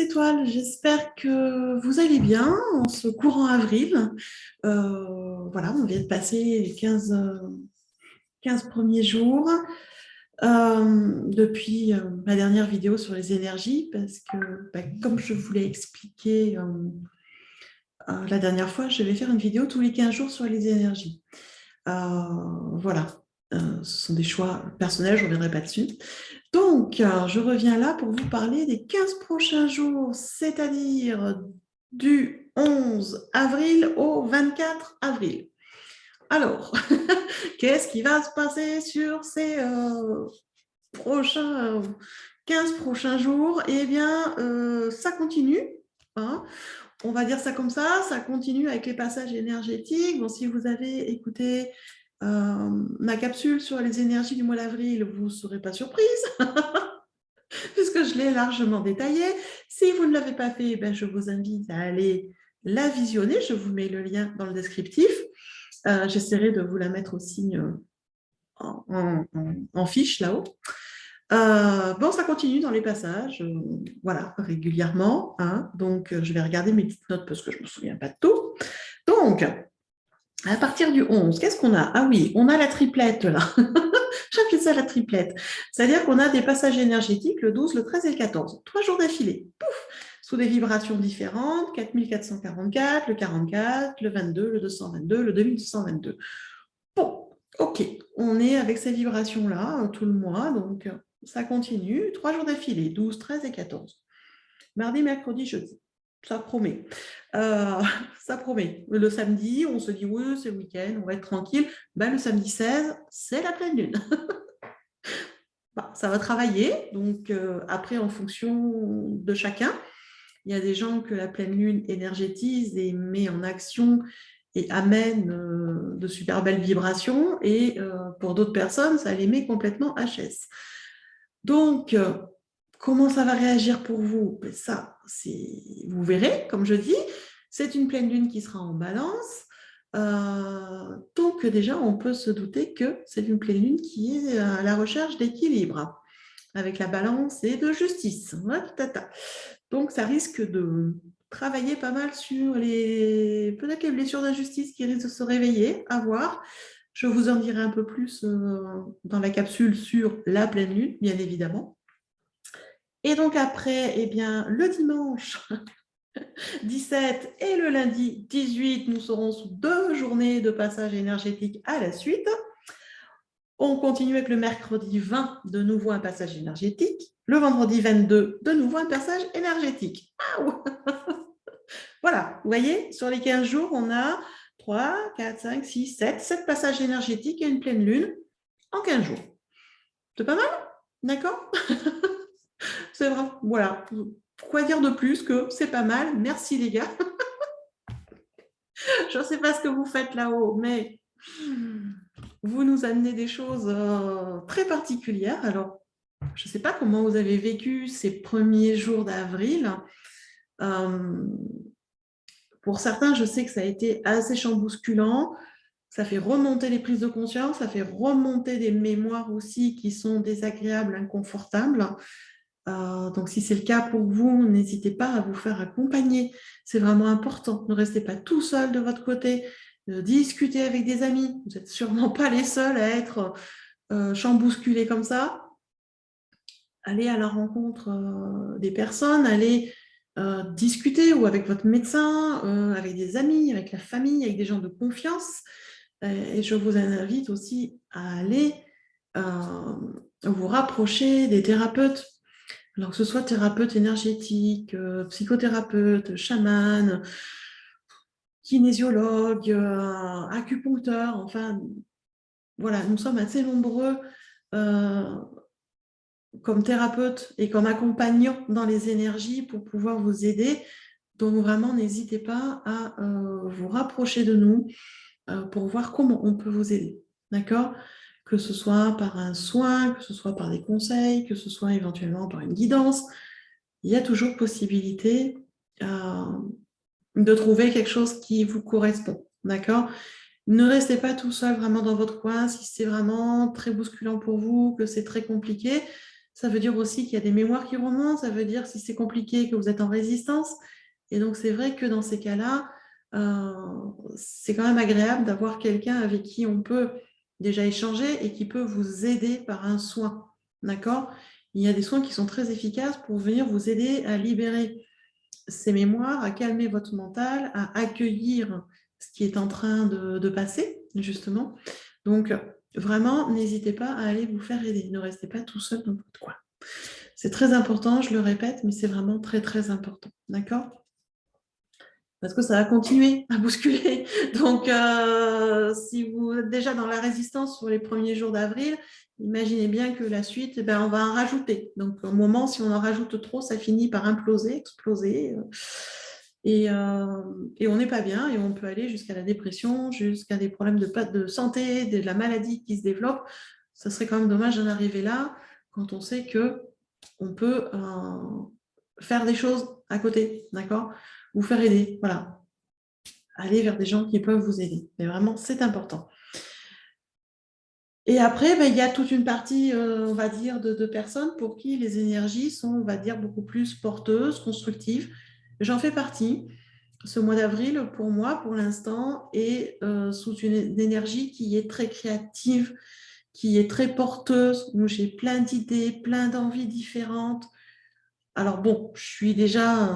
étoiles, j'espère que vous allez bien en ce courant avril. Voilà, on vient de passer les 15 premiers jours depuis ma dernière vidéo sur les énergies, parce que comme je vous l'ai expliqué la dernière fois, je vais faire une vidéo tous les 15 jours sur les énergies. Voilà, ce sont des choix personnels, je ne reviendrai pas dessus. Donc, je reviens là pour vous parler des 15 prochains jours, c'est-à-dire du 11 avril au 24 avril. Alors, qu'est-ce qui va se passer sur ces prochains 15 prochains jours? Eh bien, ça continue. Hein, on va dire ça comme ça continue avec les passages énergétiques. Bon, si vous avez écouté ma capsule sur les énergies du mois d'avril, vous ne serez pas surprise, puisque je l'ai largement détaillé. Si vous ne l'avez pas fait, ben, je vous invite à aller la visionner. Je vous mets le lien dans le descriptif. J'essaierai de vous la mettre aussi en fiche là-haut. Bon, ça continue dans les passages, voilà, régulièrement. Hein, donc, je vais regarder mes petites notes parce que je ne me souviens pas de tout. Donc, à partir du 11, qu'est-ce qu'on a? Ah oui, on a la triplette là. J'appelle ça la triplette. C'est-à-dire qu'on a des passages énergétiques le 12, le 13 et le 14. 3 jours d'affilée. Pouf, sous des vibrations différentes, 4444, le 44, le 22, le 222, le 2222. Bon, ok, on est avec ces vibrations-là tout le mois, donc ça continue. 3 jours d'affilée, 12, 13 et 14. Mardi, mercredi, jeudi. Ça promet. Ça promet. Le samedi, on se dit, oui, c'est le week-end, on va être tranquille. Ben, le samedi 16, c'est la pleine lune. Bah, ça va travailler. Donc, après, en fonction de chacun, il y a des gens que la pleine lune énergétise et met en action et amène de super belles vibrations. Et pour d'autres personnes, ça les met complètement HS. Donc, comment ça va réagir pour vous? Ça, vous verrez, comme je dis, c'est une pleine lune qui sera en balance. Donc, déjà, on peut se douter que c'est une pleine lune qui est à la recherche d'équilibre, avec la balance et de justice. Donc, ça risque de travailler pas mal sur peut-être les blessures d'injustice qui risquent de se réveiller, à voir. Je vous en dirai un peu plus dans la capsule sur la pleine lune, bien évidemment. Et donc après, eh bien, le dimanche 17 et le lundi 18, nous serons sous 2 journées de passage énergétique à la suite. On continue avec le mercredi 20, de nouveau un passage énergétique. Le vendredi 22, de nouveau un passage énergétique. Voilà, vous voyez, sur les 15 jours, on a 3, 4, 5, 6, 7 passages énergétiques et une pleine lune en 15 jours. C'est pas mal? D'accord? C'est vrai, voilà. Quoi dire de plus que c'est pas mal? Merci les gars. Je ne sais pas ce que vous faites là-haut, mais vous nous amenez des choses très particulières. Alors, je ne sais pas comment vous avez vécu ces premiers jours d'avril. Pour certains, je sais que ça a été assez chambousculant. Ça fait remonter les prises de conscience, ça fait remonter des mémoires aussi qui sont désagréables, inconfortables. Donc, si c'est le cas pour vous, n'hésitez pas à vous faire accompagner. C'est vraiment important. Ne restez pas tout seul de votre côté. Discutez avec des amis. Vous n'êtes sûrement pas les seuls à être chambousculés comme ça. Allez à la rencontre des personnes, allez discuter ou avec votre médecin, avec des amis, avec la famille, avec des gens de confiance. Et je vous invite aussi à aller vous rapprocher des thérapeutes. Alors que ce soit thérapeute énergétique, psychothérapeute, chaman, kinésiologue, acupuncteur, enfin, voilà, nous sommes assez nombreux comme thérapeutes et comme accompagnants dans les énergies pour pouvoir vous aider. Donc vraiment, n'hésitez pas à vous rapprocher de nous pour voir comment on peut vous aider. D'accord? Que ce soit par un soin, que ce soit par des conseils, que ce soit éventuellement par une guidance. Il y a toujours possibilité de trouver quelque chose qui vous correspond. D'accord? Ne restez pas tout seul vraiment dans votre coin. Si c'est vraiment très bousculant pour vous, que c'est très compliqué, Ça veut dire aussi qu'il y a des mémoires qui remontent, ça veut dire si c'est compliqué que vous êtes en résistance. Et donc, c'est vrai que dans ces cas-là, c'est quand même agréable d'avoir quelqu'un avec qui on peut déjà échanger et qui peut vous aider par un soin. D'accord? Il y a des soins qui sont très efficaces pour venir vous aider à libérer ces mémoires, à calmer votre mental, à accueillir ce qui est en train de passer, justement. Donc, vraiment, n'hésitez pas à aller vous faire aider. Ne restez pas tout seul dans votre coin. C'est très important, je le répète, mais c'est vraiment très, très important. D'accord? Parce que ça va continuer à bousculer. Donc, si vous êtes déjà dans la résistance sur les premiers jours d'avril, imaginez bien que la suite, on va en rajouter. Donc, au moment, si on en rajoute trop, ça finit par imploser, exploser. Et on n'est pas bien et on peut aller jusqu'à la dépression, jusqu'à des problèmes de santé, de la maladie qui se développe. Ça serait quand même dommage d'en arriver là quand on sait qu'on peut faire des choses à côté, d'accord? Vous faire aider, voilà. Aller vers des gens qui peuvent vous aider. Mais vraiment, c'est important. Et après, il y a toute une partie, on va dire, de personnes pour qui les énergies sont, on va dire, beaucoup plus porteuses, constructives. J'en fais partie. Ce mois d'avril, pour moi, pour l'instant, est sous une énergie qui est très créative, qui est très porteuse, où j'ai plein d'idées, plein d'envies différentes. Alors bon, je suis déjà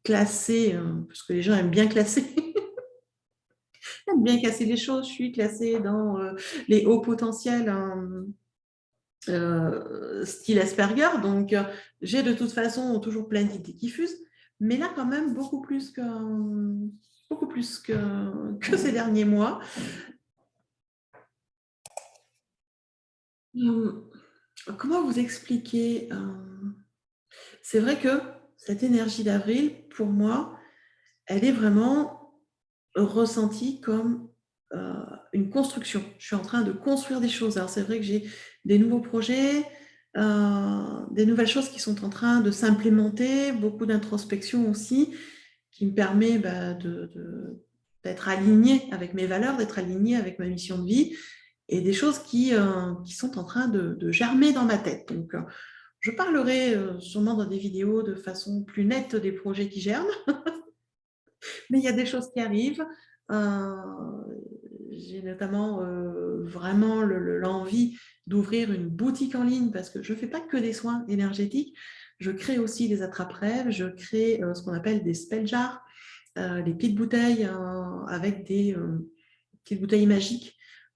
classée, parce que les gens aiment bien classer, aiment bien casser les choses, je suis classée dans les hauts potentiels style Asperger, donc j'ai de toute façon toujours plein d'idées qui fusent, mais là quand même beaucoup plus que ces derniers mois. Comment vous expliquer C'est vrai que cette énergie d'avril, pour moi, elle est vraiment ressentie comme une construction. Je suis en train de construire des choses. Alors c'est vrai que j'ai des nouveaux projets, des nouvelles choses qui sont en train de s'implémenter, beaucoup d'introspection aussi, qui me permet d'être alignée avec mes valeurs, d'être alignée avec ma mission de vie, et des choses qui sont en train de germer dans ma tête. Donc, je parlerai sûrement dans des vidéos de façon plus nette des projets qui germent, mais il y a des choses qui arrivent. J'ai notamment vraiment l'envie d'ouvrir une boutique en ligne parce que je ne fais pas que des soins énergétiques, je crée aussi des attrape-rêves, je crée ce qu'on appelle des spell jars, les petites bouteilles avec des petites bouteilles magiques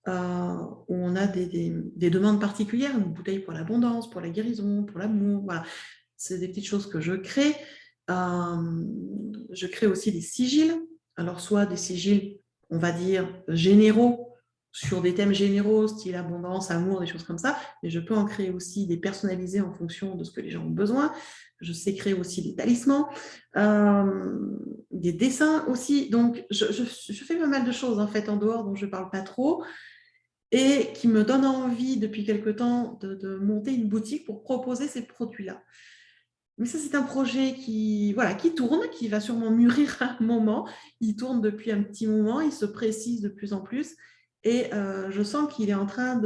où on a des demandes particulières, une bouteille pour l'abondance, pour la guérison, pour l'amour, voilà. C'est des petites choses que je crée. Je crée aussi des sigils, alors soit des sigils, on va dire, généraux, sur des thèmes généraux, style abondance, amour, des choses comme ça, mais je peux en créer aussi des personnalisés en fonction de ce que les gens ont besoin. Je sais créer aussi des talismans, des dessins aussi. Donc, je fais pas mal de choses en fait en dehors dont je ne parle pas trop et qui me donnent envie depuis quelque temps de monter une boutique pour proposer ces produits-là. Mais ça, c'est un projet qui tourne, qui va sûrement mûrir à un moment. Il tourne depuis un petit moment, il se précise de plus en plus. Et je sens qu'il est en train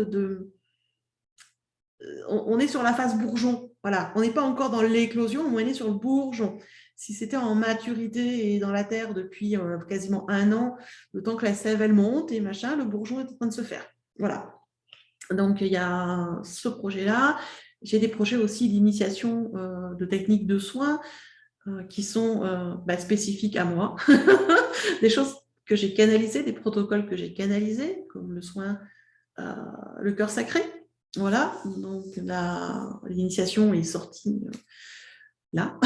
on est sur la phase bourgeon. Voilà, on n'est pas encore dans l'éclosion, mais on est sur le bourgeon. Si c'était en maturité et dans la terre depuis quasiment 1 an, le temps que la sève, elle monte et machin, le bourgeon est en train de se faire. Voilà. Donc, il y a ce projet-là. J'ai des projets aussi d'initiation de techniques de soins qui sont spécifiques à moi. Des choses que j'ai canalisées, des protocoles que j'ai canalisés, comme le soin, le cœur sacré. Voilà, donc l'initiation est sortie là,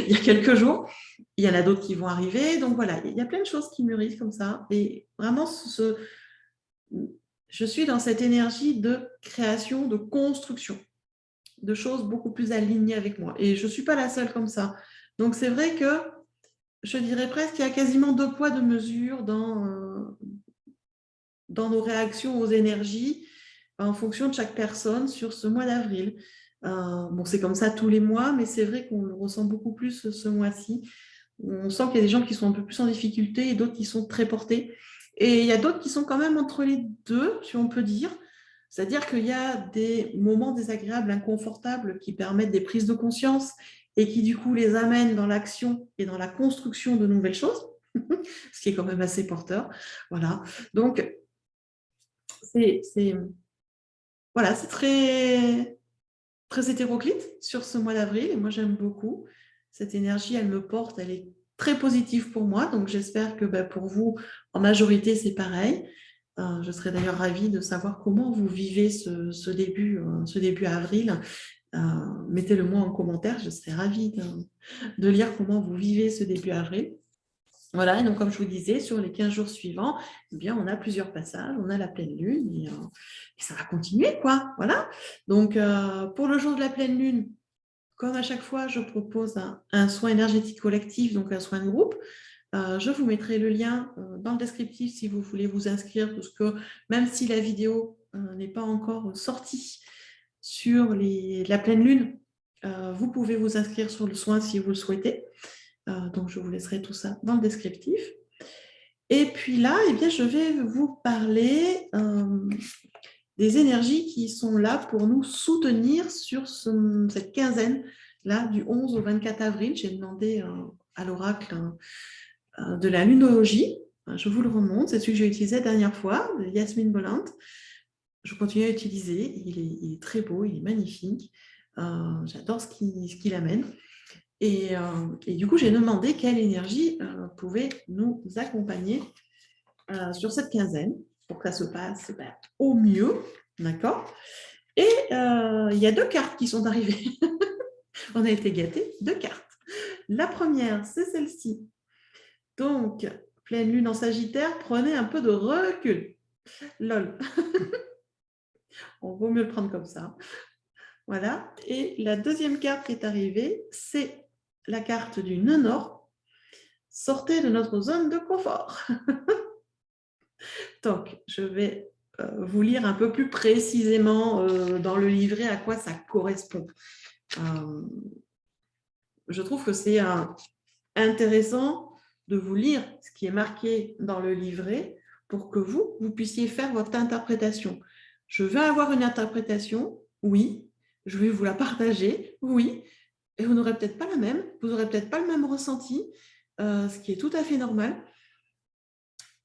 il y a quelques jours. Il y en a d'autres qui vont arriver. Donc voilà, il y a plein de choses qui mûrissent comme ça. Et vraiment, je suis dans cette énergie de création, de construction, de choses beaucoup plus alignées avec moi. Et je ne suis pas la seule comme ça. Donc c'est vrai que je dirais presque qu'il y a quasiment 2 poids, 2 mesures dans nos réactions aux énergies en fonction de chaque personne sur ce mois d'avril. Bon, c'est comme ça tous les mois, mais c'est vrai qu'on le ressent beaucoup plus ce mois-ci. On sent qu'il y a des gens qui sont un peu plus en difficulté et d'autres qui sont très portés. Et il y a d'autres qui sont quand même entre les deux, si on peut dire. C'est-à-dire qu'il y a des moments désagréables, inconfortables qui permettent des prises de conscience et qui du coup les amènent dans l'action et dans la construction de nouvelles choses, ce qui est quand même assez porteur. Voilà. Donc, voilà, c'est très hétéroclite sur ce mois d'avril et moi j'aime beaucoup. Cette énergie, elle me porte, elle est très positive pour moi, donc j'espère que pour vous, en majorité, c'est pareil. Je serais d'ailleurs ravie de savoir comment vous vivez ce début avril. Mettez-le moi en commentaire, je serais ravie de lire comment vous vivez ce début avril. Voilà, et donc comme je vous disais, sur les 15 jours suivants, eh bien, on a plusieurs passages, on a la pleine lune et ça va continuer, quoi. Voilà. Donc, pour le jour de la pleine lune, comme à chaque fois, je propose un soin énergétique collectif, donc un soin de groupe. Je vous mettrai le lien dans le descriptif si vous voulez vous inscrire, parce que même si la vidéo n'est pas encore sortie sur la pleine lune, vous pouvez vous inscrire sur le soin si vous le souhaitez. Donc, je vous laisserai tout ça dans le descriptif. Et puis là, eh bien, je vais vous parler des énergies qui sont là pour nous soutenir sur cette quinzaine-là du 11 au 24 avril. J'ai demandé à l'oracle de la lunologie. Je vous le remonte, c'est celui que j'ai utilisé la dernière fois, de Yasmine Bolland. Je continue à utiliser, il est très beau, il est magnifique. J'adore ce qu'il amène. Et du coup, j'ai demandé quelle énergie pouvait nous accompagner sur cette quinzaine pour que ça se passe au mieux. D'accord. Et il y a 2 cartes qui sont arrivées. On a été gâtés, 2 cartes. La première, c'est celle-ci. Donc, pleine lune en Sagittaire, prenez un peu de recul. Lol. On vaut mieux le prendre comme ça. Voilà. Et la deuxième carte qui est arrivée, c'est la carte du nœud nord. Sortez de notre zone de confort. Donc, je vais vous lire un peu plus précisément dans le livret à quoi ça correspond. Je trouve que c'est intéressant de vous lire ce qui est marqué dans le livret pour que vous puissiez faire votre interprétation. Je vais avoir une interprétation, oui. Je vais vous la partager, oui. Et vous n'aurez peut-être pas la même, vous n'aurez peut-être pas le même ressenti, ce qui est tout à fait normal.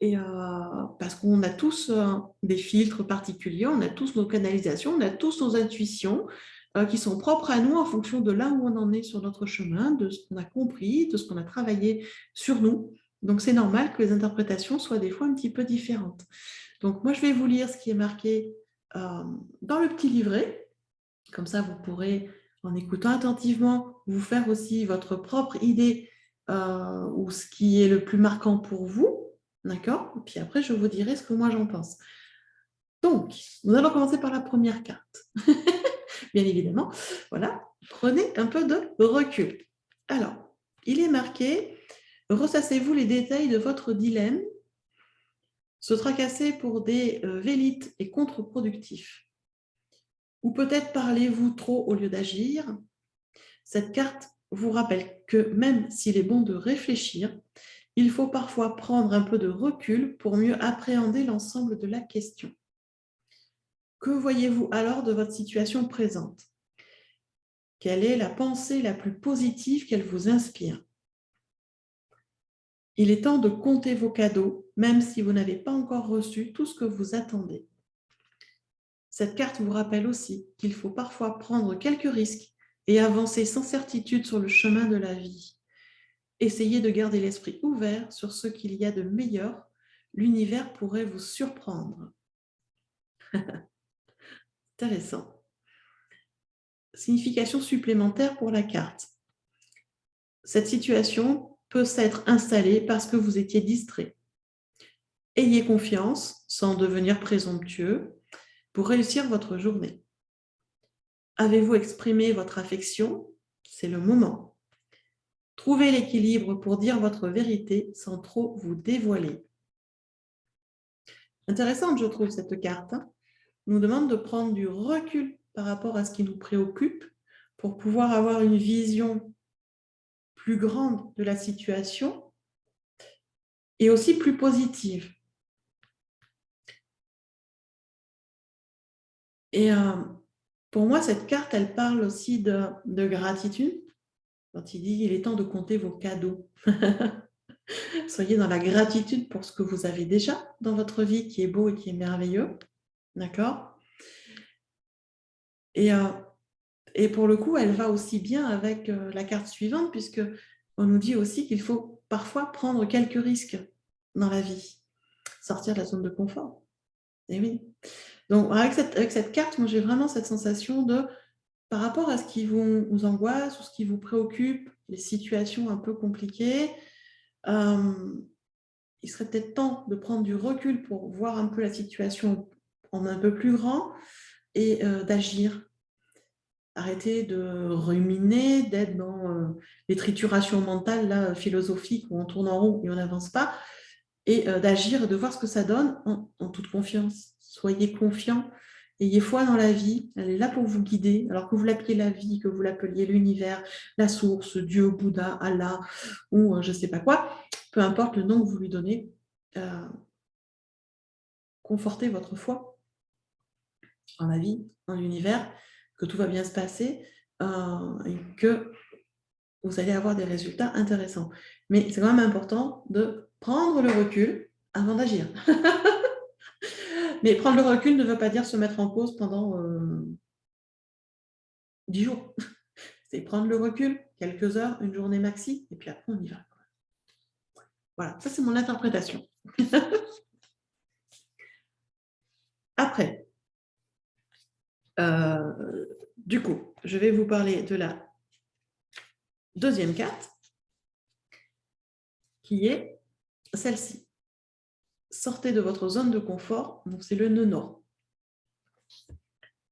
Et parce qu'on a tous des filtres particuliers, on a tous nos canalisations, on a tous nos intuitions qui sont propres à nous en fonction de là où on en est sur notre chemin, de ce qu'on a compris, de ce qu'on a travaillé sur nous. Donc, c'est normal que les interprétations soient des fois un petit peu différentes. Donc, moi, je vais vous lire ce qui est marqué dans le petit livret. Comme ça, vous pourrez, en écoutant attentivement, vous faire aussi votre propre idée ou ce qui est le plus marquant pour vous. D'accord? Et puis après, je vous dirai ce que moi j'en pense. Donc, nous allons commencer par la première carte. Bien évidemment. Voilà. Prenez un peu de recul. Alors, il est marqué « Ressassez-vous les détails de votre dilemme. Se tracasser pour des vélites est contre-productif. Ou peut-être parlez-vous trop au lieu d'agir. Cette carte vous rappelle que même s'il est bon de réfléchir, il faut parfois prendre un peu de recul pour mieux appréhender l'ensemble de la question. Que voyez-vous alors de votre situation présente? Quelle est la pensée la plus positive qu'elle vous inspire? Il est temps de compter vos cadeaux, même si vous n'avez pas encore reçu tout ce que vous attendez. Cette carte vous rappelle aussi qu'il faut parfois prendre quelques risques et avancer sans certitude sur le chemin de la vie. Essayez de garder l'esprit ouvert sur ce qu'il y a de meilleur. L'univers pourrait vous surprendre. Intéressant. Signification supplémentaire pour la carte. Cette situation peut s'être installée parce que vous étiez distrait. Ayez confiance, sans devenir présomptueux, pour réussir votre journée. Avez-vous exprimé votre affection? C'est le moment. Trouvez l'équilibre pour dire votre vérité sans trop vous dévoiler. Intéressante, je trouve, cette carte. Nous demande de prendre du recul par rapport à ce qui nous préoccupe pour pouvoir avoir une vision plus grande de la situation et aussi plus positive. Et pour moi, cette carte, elle parle aussi de gratitude. Quand il dit « il est temps de compter vos cadeaux ». Soyez dans la gratitude pour ce que vous avez déjà dans votre vie qui est beau et qui est merveilleux. D'accord ? Et pour le coup, elle va aussi bien avec la carte suivante, puisque on nous dit aussi qu'il faut parfois prendre quelques risques dans la vie, sortir de la zone de confort. Et oui. Donc, avec cette carte, moi, j'ai vraiment cette sensation de, par rapport à ce qui vous angoisse ou ce qui vous préoccupe, les situations un peu compliquées, il serait peut-être temps de prendre du recul pour voir un peu la situation en un peu plus grand et d'agir. Arrêter de ruminer, d'être dans les triturations mentales là, philosophiques où on tourne en rond et on n'avance pas, et d'agir et de voir ce que ça donne en toute confiance. Soyez confiants, ayez foi dans la vie, elle est là pour vous guider, alors que vous l'appeliez la vie, que vous l'appeliez l'univers, la source, Dieu, Bouddha, Allah, ou je ne sais pas quoi, peu importe le nom que vous lui donnez, confortez votre foi en la vie, en l'univers, que tout va bien se passer et que vous allez avoir des résultats intéressants. Mais c'est quand même important de prendre le recul avant d'agir. Mais prendre le recul ne veut pas dire se mettre en pause pendant 10 jours. C'est prendre le recul, quelques heures, une journée maxi, et puis après on y va. Voilà, ça c'est mon interprétation. Après, du coup, je vais vous parler de la deuxième carte, qui est celle-ci. Sortez de votre zone de confort, donc c'est le nœud nord.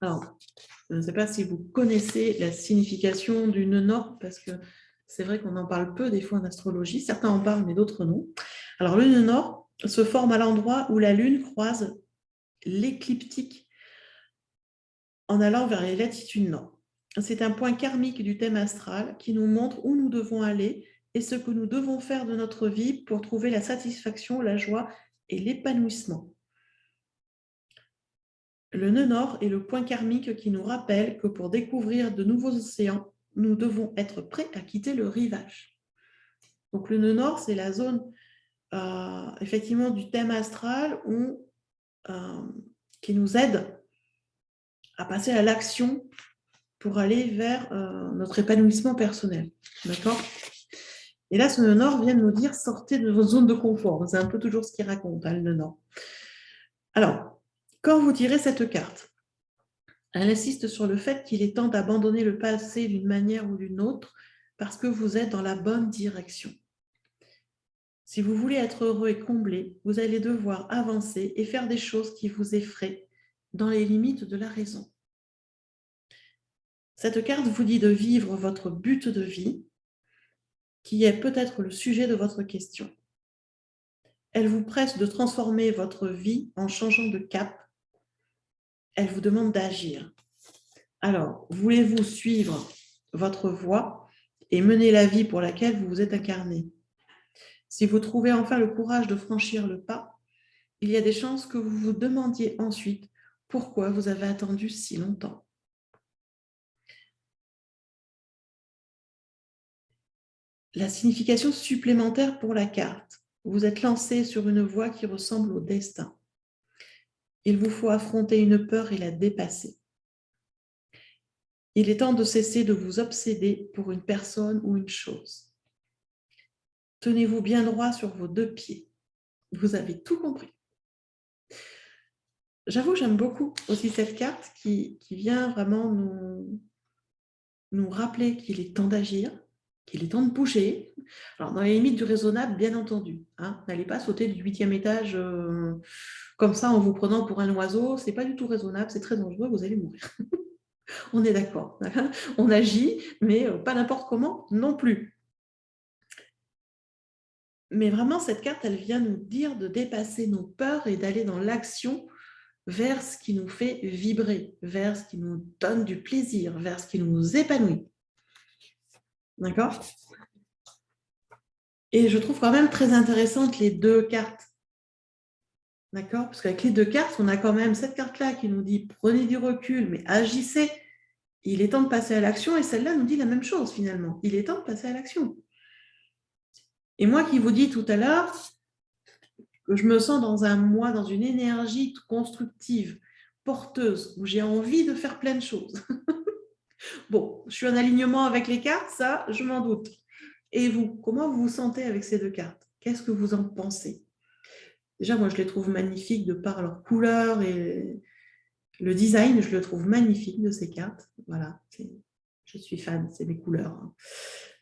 Alors, je ne sais pas si vous connaissez la signification du nœud nord, parce que c'est vrai qu'on en parle peu des fois en astrologie, certains en parlent mais d'autres non. Alors le nœud nord se forme à l'endroit où la Lune croise l'écliptique en allant vers les latitudes nord. C'est un point karmique du thème astral qui nous montre où nous devons aller et ce que nous devons faire de notre vie pour trouver la satisfaction, la joie et l'épanouissement. Le nœud nord est le point karmique qui nous rappelle que pour découvrir de nouveaux océans, nous devons être prêts à quitter le rivage. Donc le nœud nord, c'est la zone effectivement du thème astral qui nous aide à passer à l'action pour aller vers notre épanouissement personnel. D'accord ? Et là, ce nœud nord vient nous dire sortez de vos zones de confort. C'est un peu toujours ce qu'il raconte, hein, le nœud nord. Alors, quand vous tirez cette carte, elle insiste sur le fait qu'il est temps d'abandonner le passé d'une manière ou d'une autre parce que vous êtes dans la bonne direction. Si vous voulez être heureux et comblé, vous allez devoir avancer et faire des choses qui vous effraient dans les limites de la raison. Cette carte vous dit de vivre votre but de vie, qui est peut-être le sujet de votre question. Elle vous presse de transformer votre vie en changeant de cap. Elle vous demande d'agir. Alors, voulez-vous suivre votre voie et mener la vie pour laquelle vous vous êtes incarné ? Si vous trouvez enfin le courage de franchir le pas, il y a des chances que vous vous demandiez ensuite pourquoi vous avez attendu si longtemps. La signification supplémentaire pour la carte. Vous êtes lancé sur une voie qui ressemble au destin. Il vous faut affronter une peur et la dépasser. Il est temps de cesser de vous obséder pour une personne ou une chose. Tenez-vous bien droit sur vos deux pieds. Vous avez tout compris. J'avoue, j'aime beaucoup aussi cette carte qui vient vraiment nous rappeler qu'il est temps d'agir, qu'il est temps de bouger. Alors, dans les limites du raisonnable, bien entendu. Hein, n'allez pas sauter du 8e étage comme ça en vous prenant pour un oiseau. Ce n'est pas du tout raisonnable, c'est très dangereux, vous allez mourir. On est d'accord. On agit, mais pas n'importe comment non plus. Mais vraiment, cette carte, elle vient nous dire de dépasser nos peurs et d'aller dans l'action vers ce qui nous fait vibrer, vers ce qui nous donne du plaisir, vers ce qui nous épanouit. D'accord ? Et je trouve quand même très intéressantes les deux cartes. D'accord? Parce qu'avec les 2 cartes, on a quand même cette carte-là qui nous dit prenez du recul, mais agissez. Il est temps de passer à l'action. Et celle-là nous dit la même chose finalement. Il est temps de passer à l'action. Et moi qui vous dis tout à l'heure que je me sens dans une énergie constructive, porteuse, où j'ai envie de faire plein de choses. Bon, je suis en alignement avec les cartes, ça, je m'en doute. Et vous, comment vous vous sentez avec ces 2 cartes? Qu'est-ce que vous en pensez? Déjà, moi, je les trouve magnifiques de par leur couleur et le design, je le trouve magnifique de ces cartes. Voilà, je suis fan, c'est mes couleurs. Hein.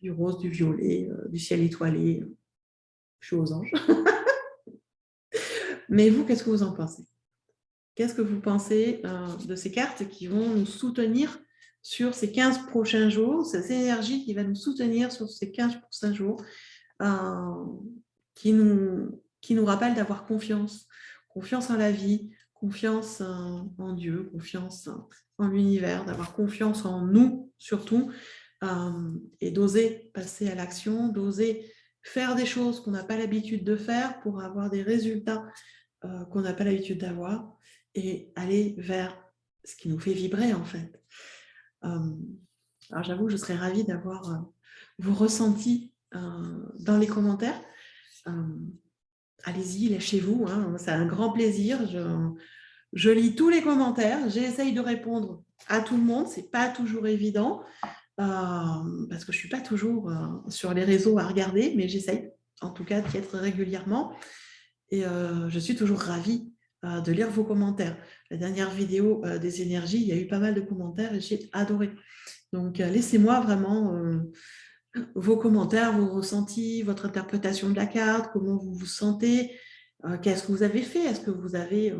Du rose, du violet, du ciel étoilé. Je suis aux anges. Mais vous, qu'est-ce que vous en pensez? Qu'est-ce que vous pensez de ces cartes qui vont nous soutenir sur ces 15 prochains jours, cette énergie qui va nous soutenir sur ces 15 prochains jours, qui nous rappelle d'avoir confiance, confiance en la vie, confiance en Dieu, confiance en l'univers, d'avoir confiance en nous surtout, et d'oser passer à l'action, d'oser faire des choses qu'on n'a pas l'habitude de faire pour avoir des résultats qu'on n'a pas l'habitude d'avoir et aller vers ce qui nous fait vibrer en fait. Alors j'avoue, je serais ravie d'avoir vos ressentis dans les commentaires. Allez-y, lâchez-vous, hein, c'est un grand plaisir. Je lis tous les commentaires, j'essaye de répondre à tout le monde, c'est pas toujours évident parce que je suis pas toujours sur les réseaux à regarder, mais j'essaye en tout cas d'y être régulièrement. Et je suis toujours ravie de lire vos commentaires. La dernière vidéo des énergies, il y a eu pas mal de commentaires et j'ai adoré. Donc, laissez-moi vraiment vos commentaires, vos ressentis, votre interprétation de la carte, comment vous vous sentez, qu'est-ce que vous avez fait, est-ce que vous avez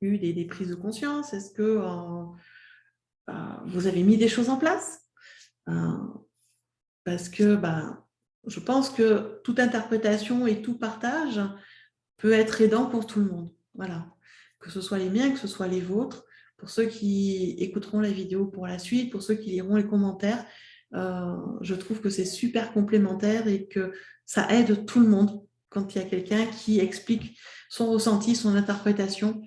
eu des prises de conscience, est-ce que vous avez mis des choses en place parce que je pense que toute interprétation et tout partage peut être aidant pour tout le monde. Voilà. Que ce soit les miens, que ce soit les vôtres, pour ceux qui écouteront la vidéo pour la suite, pour ceux qui liront les commentaires, je trouve que c'est super complémentaire et que ça aide tout le monde quand il y a quelqu'un qui explique son ressenti, son interprétation,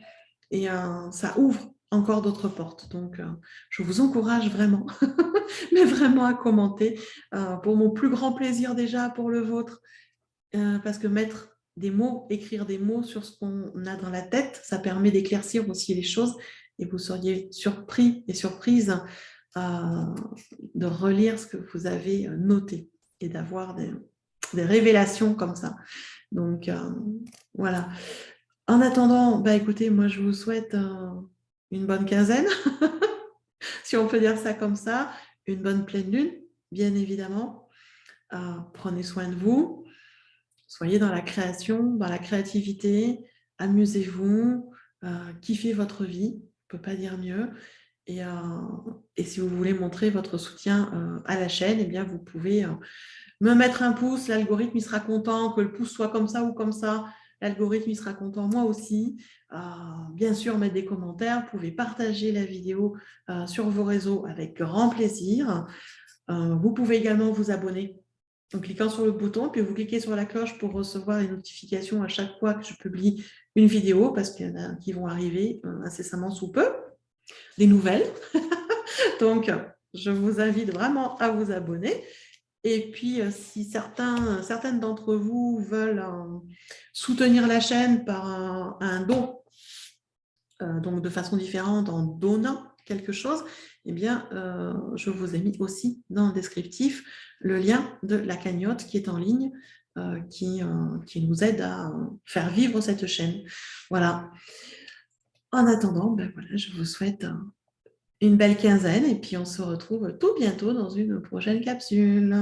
et ça ouvre encore d'autres portes. Donc, je vous encourage vraiment, mais vraiment à commenter, pour mon plus grand plaisir déjà, pour le vôtre, parce que mettre des mots, écrire des mots sur ce qu'on a dans la tête, ça permet d'éclaircir aussi les choses et vous seriez surpris et surprise de relire ce que vous avez noté et d'avoir des révélations comme ça. Donc, voilà. En attendant, écoutez, moi, je vous souhaite une bonne quinzaine, si on peut dire ça comme ça, une bonne pleine lune, bien évidemment. Prenez soin de vous. Soyez dans la création, dans la créativité, amusez-vous, kiffez votre vie, on ne peut pas dire mieux. Et si vous voulez montrer votre soutien à la chaîne, eh bien vous pouvez me mettre un pouce, l'algorithme il sera content, que le pouce soit comme ça ou comme ça, l'algorithme il sera content, moi aussi. Bien sûr, mettre des commentaires, vous pouvez partager la vidéo sur vos réseaux avec grand plaisir. Vous pouvez également vous abonner en cliquant sur le bouton, puis vous cliquez sur la cloche pour recevoir les notifications à chaque fois que je publie une vidéo, parce qu'il y en a qui vont arriver incessamment sous peu, des nouvelles. Donc, je vous invite vraiment à vous abonner. Et puis, si certaines d'entre vous veulent soutenir la chaîne par un don, donc de façon différente en donnant quelque chose, eh bien, je vous ai mis aussi dans le descriptif le lien de la cagnotte qui est en ligne, qui nous aide à faire vivre cette chaîne. Voilà. En attendant, voilà, je vous souhaite une belle quinzaine et puis on se retrouve tout bientôt dans une prochaine capsule.